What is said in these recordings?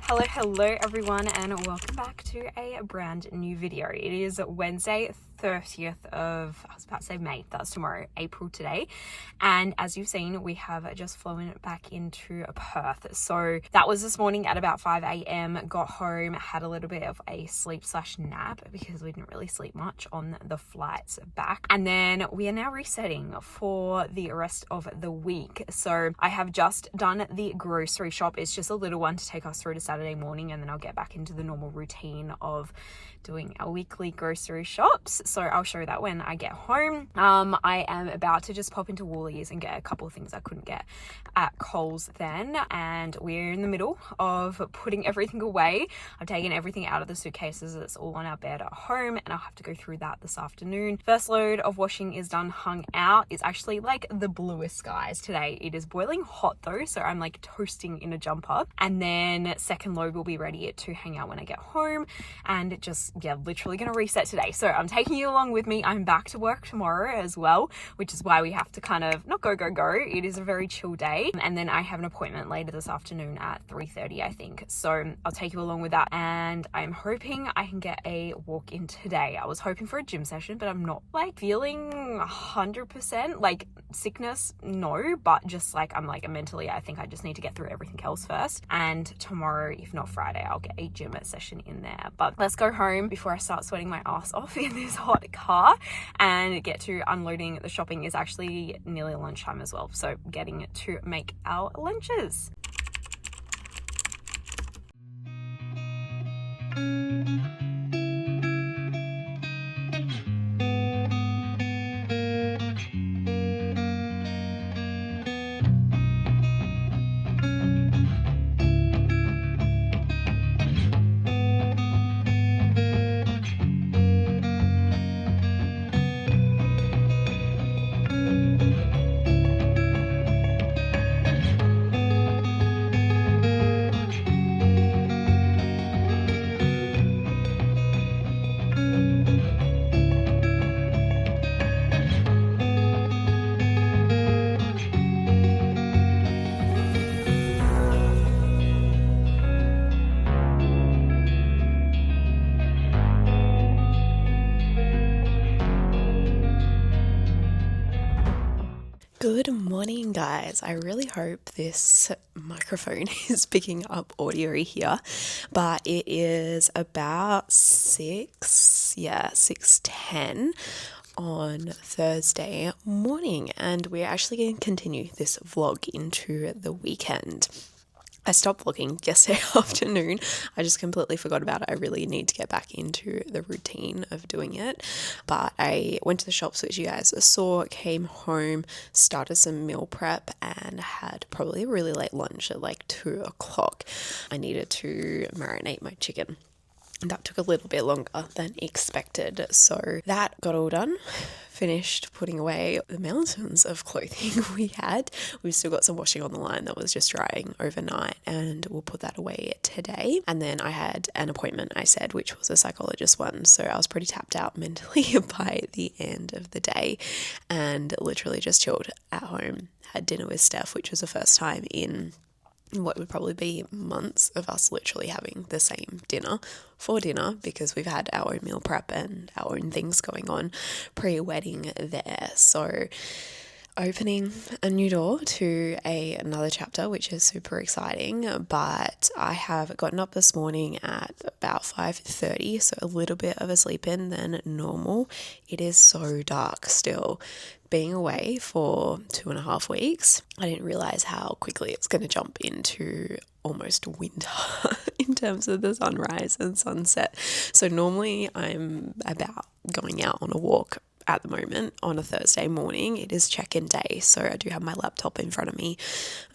Hello everyone, and welcome back to a brand new video. It is Wednesday 30th of, I was about to say May, that's tomorrow, April today. And as you've seen, we have just flown back into Perth. So that was this morning at about 5 a.m. Got home, had a little bit of a sleep/nap because we didn't really sleep much on the flights back. And then we are now resetting for the rest of the week. So I have just done the grocery shop. It's just a little one to take us through to Saturday morning, and then I'll get back into the normal routine of doing our weekly grocery shops. So I'll show that when I get home. I am about to just pop into Woolies and get a couple of things I couldn't get at Coles then, and we're in the middle of putting everything away. I've taken everything out of the suitcases. It's all on our bed at home, and I'll have to go through that this afternoon. First load of washing is done, hung out. It's actually like the bluest skies today. It is boiling hot though, so I'm like toasting in a jumper. And then second load will be ready to hang out when I get home, and just literally gonna reset today. So I'm taking you along with me. I'm back to work tomorrow as well, which is why we have to kind of not go. It is a very chill day, and then I have an appointment later this afternoon at 3:30 I think, so I'll take you along with that. And I'm hoping I can get a walk in today. I was hoping for a gym session, but I'm not like feeling 100%. Like sickness, no, but just like I'm like mentally, I think I just need to get through everything else first, and tomorrow, if not Friday, I'll get a gym session in there. But let's go home before I start sweating my ass off in this hot car and get to unloading. The shopping is actually nearly lunchtime as well, so getting to make our lunches. Good morning, guys. I really hope this microphone is picking up audio here, but it is about 6:10 on Thursday morning, and we're actually going to continue this vlog into the weekend. I stopped vlogging yesterday afternoon. I just completely forgot about it. I really need to get back into the routine of doing it. But I went to the shops, which you guys saw, came home, started some meal prep, and had probably a really late lunch at like 2 o'clock. I needed to marinate my chicken. That took a little bit longer than expected. So that got all done. Finished putting away the mountains of clothing we had. We've still got some washing on the line that was just drying overnight, and we'll put that away today. And then I had an appointment, I said, which was a psychologist one. So I was pretty tapped out mentally by the end of the day, and literally just chilled at home. Had dinner with Steph, which was the first time in what would probably be months of us literally having the same dinner for dinner, because we've had our own meal prep and our own things going on pre-wedding there. So opening a new door to another chapter, which is super exciting. But I have gotten up this morning at about 5:30, so a little bit of a sleep in than normal. It is so dark still. Being away for 2.5 weeks, I didn't realize how quickly it's going to jump into almost winter in terms of the sunrise and sunset. So normally I'm about going out on a walk. At the moment, on a Thursday morning, it is check-in day, so I do have my laptop in front of me.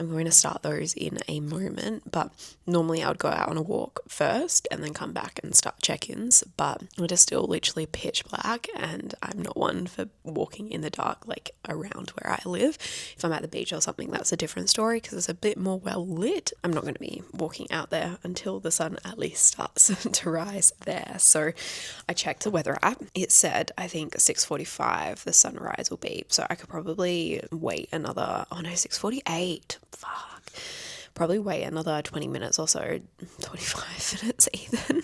I'm going to start those in a moment, but normally I would go out on a walk first and then come back and start check-ins, but it is still literally pitch black, and I'm not one for walking in the dark, like around where I live. If I'm at the beach or something, that's a different story because it's a bit more well lit. I'm not going to be walking out there until the sun at least starts to rise there. So I checked the weather app. It said, I think 6:45 the sunrise will be, so I could probably wait another 6:48, probably wait another 20 minutes or so, 25 minutes even,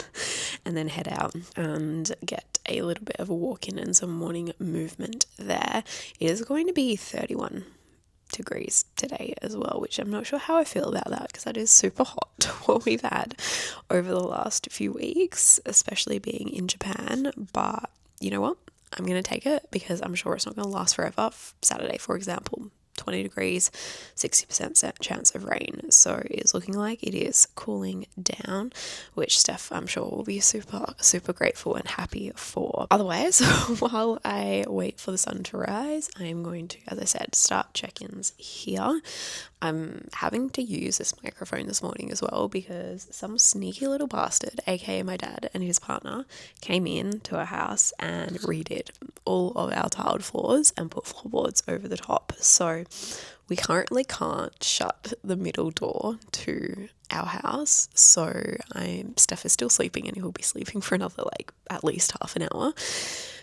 and then head out and get a little bit of a walk in and some morning movement there. It is going to be 31 degrees today as well, which I'm not sure how I feel about that because that is super hot what we've had over the last few weeks, especially being in Japan. But you know what? I'm going to take it because I'm sure it's not going to last forever. Saturday, for example, 20 degrees, 60% chance of rain. So it's looking like it is cooling down, which Steph, I'm sure, will be super, super grateful and happy for. Otherwise, while I wait for the sun to rise, I'm going to, as I said, start check-ins here. I'm having to use this microphone this morning as well because some sneaky little bastard, aka my dad and his partner, came in to our house and redid all of our tiled floors and put floorboards over the top. So we currently can't shut the middle door to our house. So Steph is still sleeping and he'll be sleeping for another at least half an hour.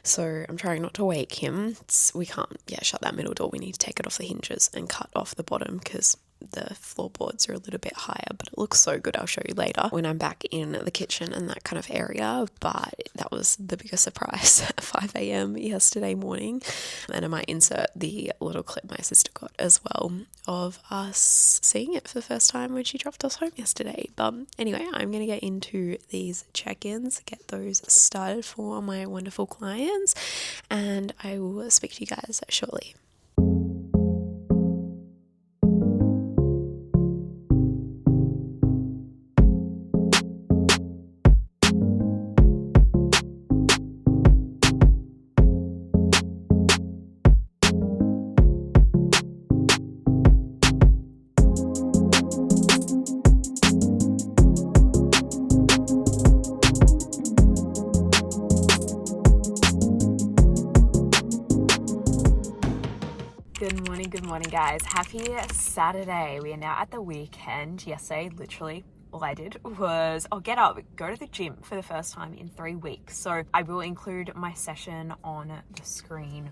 So I'm trying not to wake him. We can't shut that middle door. We need to take it off the hinges and cut off the bottom because the floorboards are a little bit higher, but it looks so good. I'll show you later when I'm back in the kitchen and that kind of area. But that was the biggest surprise at 5 a.m. yesterday morning. And I might insert the little clip my sister got as well of us seeing it for the first time when she dropped us home yesterday. But anyway, I'm going to get into these check-ins, get those started for my wonderful clients, and I will speak to you guys shortly. Good morning guys. Happy Saturday. We are now at the weekend. Yesterday, literally all I did was get up, go to the gym for the first time in 3 weeks. So I will include my session on the screen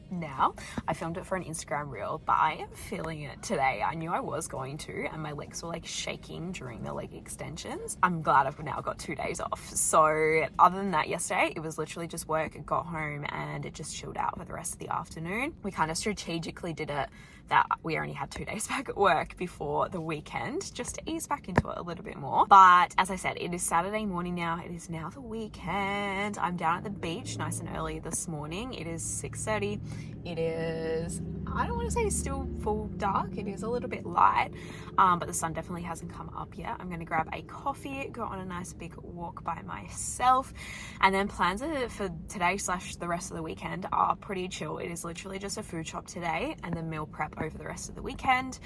now. I filmed it for an Instagram reel, but I am feeling it today. I knew I was going to, and my legs were shaking during the leg extensions. I'm glad I've now got 2 days off. So other than that, yesterday it was literally just work, got home and it just chilled out for the rest of the afternoon. We kind of strategically did it that we only had 2 days back at work before the weekend, just to ease back into it a little bit more. But as I said, it is Saturday morning now. It is now the weekend. I'm down at the beach nice and early this morning. It is 6:30. It is, I don't want to say still full dark. It is a little bit light, but the sun definitely hasn't come up yet. I'm going to grab a coffee, go on a nice big walk by myself, and then plans for today / the rest of the weekend are pretty chill. It is literally just a food shop today and then meal prep over the rest of the weekend.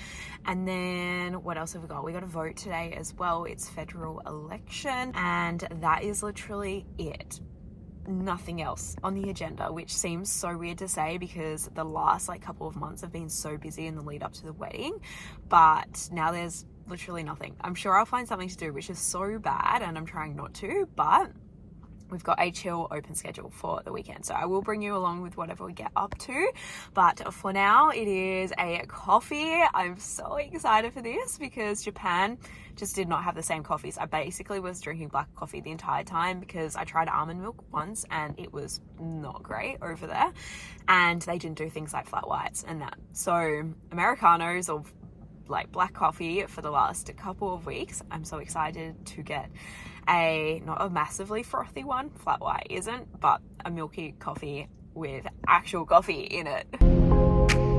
And then what else have we got? We got a vote today as well. It's federal election, and that is literally it. Nothing else on the agenda, which seems so weird to say because the last couple of months have been so busy in the lead up to the wedding, but now there's literally nothing. I'm sure I'll find something to do, which is so bad, and I'm trying not to, but we've got a chill open schedule for the weekend. So I will bring you along with whatever we get up to. But for now, it is a coffee. I'm so excited for this because Japan just did not have the same coffees. I basically was drinking black coffee the entire time because I tried almond milk once and it was not great over there. And they didn't do things like flat whites and that. So Americanos or black coffee for the last couple of weeks. I'm so excited to get not a massively frothy one, flat white isn't, but a milky coffee with actual coffee in it.